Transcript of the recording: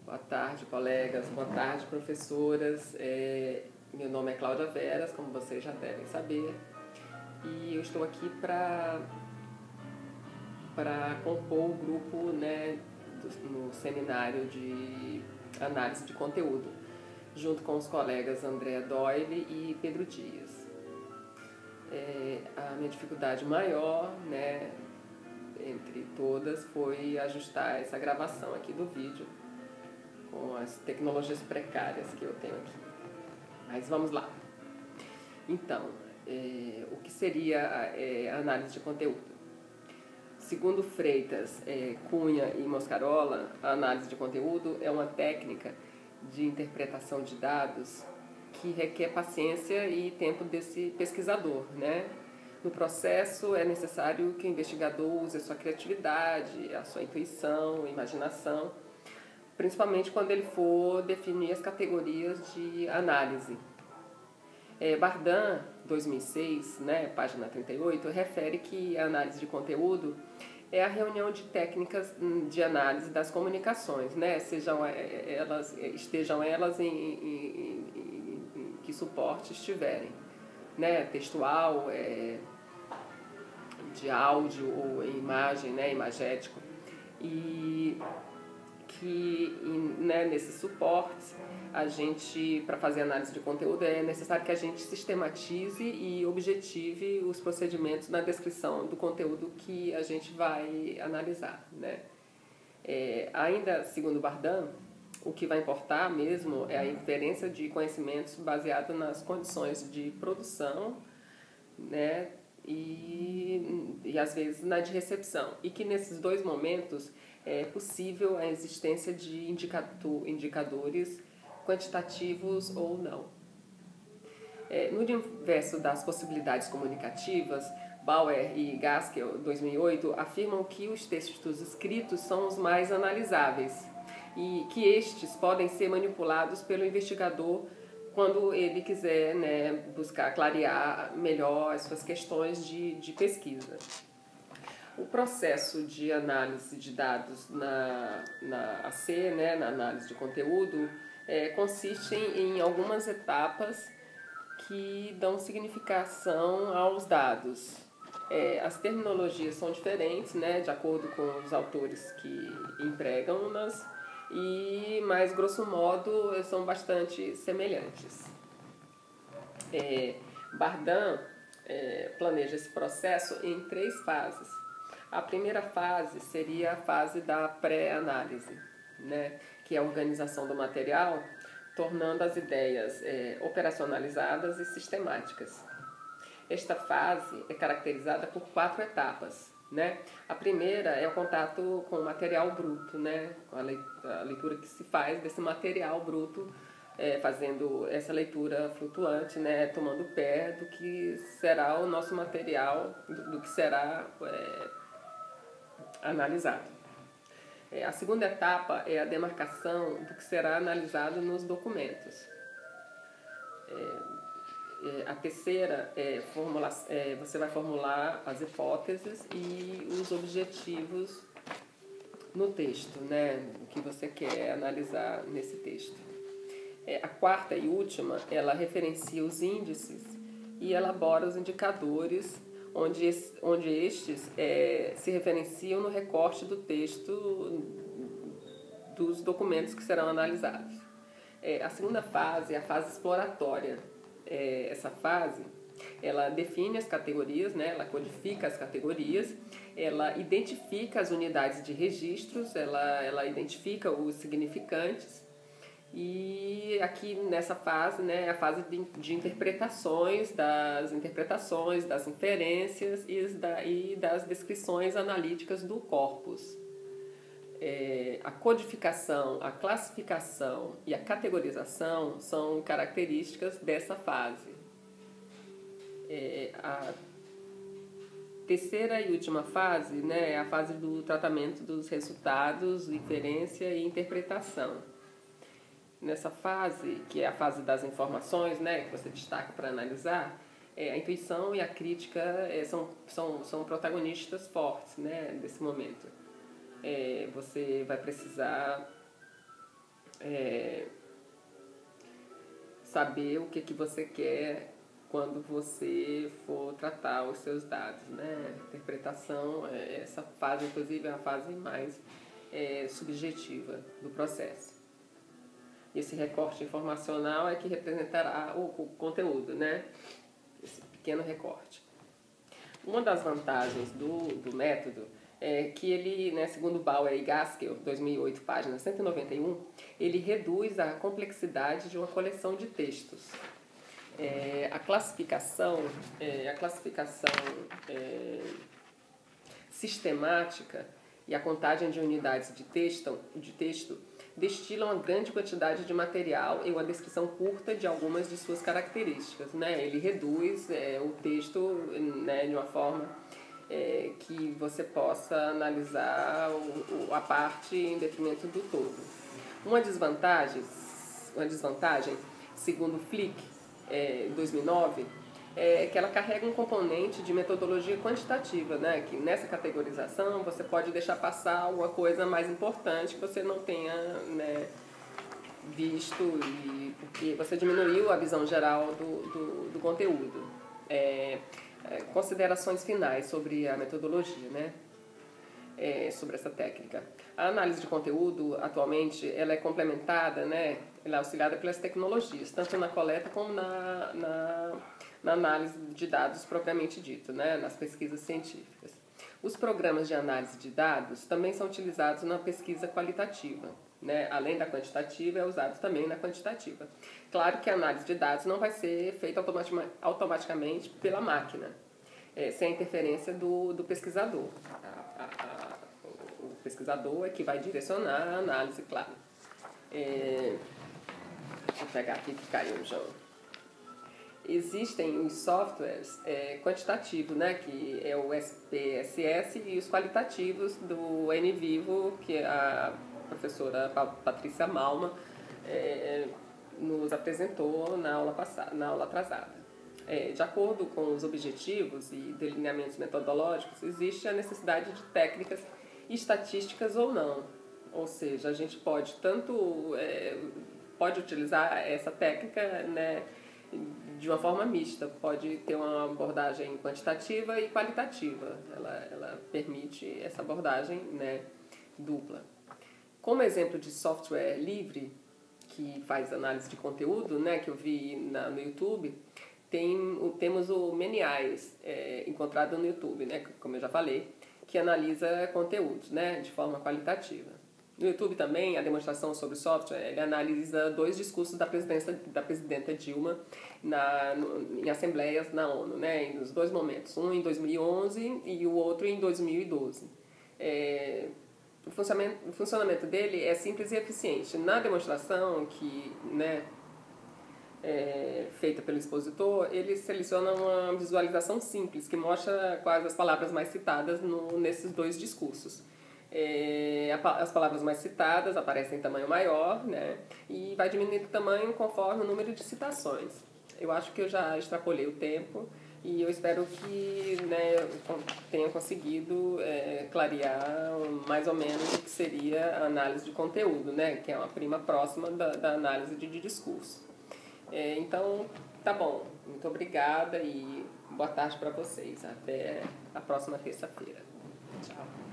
Boa tarde, colegas. Boa tarde, professoras. Meu nome é Cláudia Veras, como vocês já devem saber. E eu estou aqui para compor o grupo, né, no seminário de análise de conteúdo, junto com os colegas Andréa Doyle e Pedro Dias. A minha dificuldade maior, né, entre todas, foi ajustar essa gravação aqui do vídeo com as tecnologias precárias que eu tenho aqui. Mas vamos lá. Então, o que seria a análise de conteúdo? Segundo Freitas, Cunha e Moscarola, a análise de conteúdo é uma técnica de interpretação de dados que requer paciência e tempo desse pesquisador, né? No processo é necessário que o investigador use a sua criatividade, a sua intuição, imaginação, principalmente quando ele for definir as categorias de análise. Bardin, 2006, né, página 38, refere que a análise de conteúdo é a reunião de técnicas de análise das comunicações, né, estejam elas em que suporte estiverem, né, textual, de áudio ou em imagem, né, imagético, e que nesses suportes para fazer análise de conteúdo é necessário que a gente sistematize e objetive os procedimentos na descrição do conteúdo que a gente vai analisar, né? Ainda segundo Bardin, o que vai importar mesmo é a inferência de conhecimentos baseado nas condições de produção, né? E às vezes na de recepção, e que nesses dois momentos é possível a existência de indicadores quantitativos ou não. No universo das possibilidades comunicativas, Bauer e Gaskell, 2008, afirmam que os textos escritos são os mais analisáveis e que estes podem ser manipulados pelo investigador quando ele quiser, né, buscar clarear melhor as suas questões de pesquisa. O processo de análise de dados na AC, né, na análise de conteúdo, consiste em algumas etapas que dão significação aos dados. As terminologias são diferentes, né, de acordo com os autores que empregam-nas, mas grosso modo são bastante semelhantes. Bardin planeja esse processo em 3 fases. A primeira fase seria a fase da pré-análise, né, que é a organização do material, tornando as ideias operacionalizadas e sistemáticas. Esta fase é caracterizada por 4 etapas, né? A primeira é o contato com o material bruto, né? A leitura que se faz desse material bruto, fazendo essa leitura flutuante, né? Tomando pé do que será o nosso material, do que será analisado. A segunda etapa é a demarcação do que será analisado nos documentos. A terceira você vai formular as hipóteses e os objetivos no texto, né, o que você quer analisar nesse texto. A quarta e última, ela referencia os índices e elabora os indicadores, onde estes se referenciam no recorte do texto dos documentos que serão analisados. A segunda fase é a fase exploratória. Essa fase, ela define as categorias, né? Ela codifica as categorias, ela identifica as unidades de registros, ela identifica os significantes. E aqui nessa fase, né, é a fase de interpretações, das inferências e das descrições analíticas do corpus. A codificação, a classificação e a categorização são características dessa fase. A terceira e última fase, né, é a fase do tratamento dos resultados, inferência e interpretação. Nessa fase, que é a fase das informações, né, que você destaca para analisar, a intuição e a crítica são protagonistas fortes, né, desse momento. Você vai precisar saber o que você quer quando você for tratar os seus dados, né? Interpretação, essa fase, inclusive, é a fase mais subjetiva do processo. Esse recorte informacional é que representará o conteúdo, né? Esse pequeno recorte. Uma das vantagens do método é que ele, né, segundo Bauer e Gaskell, 2008, página 191, ele reduz a complexidade de uma coleção de textos. A classificação sistemática e a contagem de unidades de texto destilam uma grande quantidade de material e uma descrição curta de algumas de suas características, né? Ele reduz o texto, né, de uma forma que você possa analisar a parte em detrimento do todo. Uma desvantagem, segundo Flick, 2009, é que ela carrega um componente de metodologia quantitativa, né? Que nessa categorização você pode deixar passar alguma coisa mais importante que você não tenha, né, visto, porque você diminuiu a visão geral do conteúdo. Considerações finais sobre a metodologia, né? Sobre essa técnica. A análise de conteúdo, atualmente, ela é complementada, né? Ela é auxiliada pelas tecnologias, tanto na coleta como na análise de dados propriamente dito, né? Nas pesquisas científicas. Os programas de análise de dados também são utilizados na pesquisa qualitativa, né? Além da quantitativa, é usado também na quantitativa. Claro que a análise de dados não vai ser feita automaticamente pela máquina, sem a interferência do pesquisador. O pesquisador é que vai direcionar a análise, claro. Deixa eu pegar aqui que caiu o chão. Existem os softwares quantitativos, né, que é o SPSS, e os qualitativos do NVivo, que a professora Patrícia Malma nos apresentou na aula atrasada. De acordo com os objetivos e delineamentos metodológicos, existe a necessidade de técnicas estatísticas ou não. Ou seja, a gente pode pode utilizar essa técnica, né, de uma forma mista. Pode ter uma abordagem quantitativa e qualitativa. Ela permite essa abordagem, né, dupla. Como exemplo de software livre que faz análise de conteúdo, né, que eu vi no YouTube, temos o Many-Eyes, encontrado no YouTube, né, como eu já falei, que analisa conteúdos, né, de forma qualitativa. No YouTube também, a demonstração sobre software, ele analisa 2 discursos da presidenta Dilma em assembleias na ONU, né, nos 2 momentos, um em 2011 e o outro em 2012. O funcionamento dele é simples e eficiente. Na demonstração feita pelo expositor, ele seleciona uma visualização simples que mostra quais as palavras mais citadas nesses 2 discursos. As palavras mais citadas aparecem em tamanho maior, né, e vai diminuindo o tamanho conforme o número de citações. Eu acho que eu já extrapolei o tempo e eu espero que, né, tenha conseguido clarear mais ou menos o que seria a análise de conteúdo, né, que é uma prima próxima da análise de discurso. Então, tá bom. Muito obrigada e boa tarde para vocês. Até a próxima terça-feira. Tchau.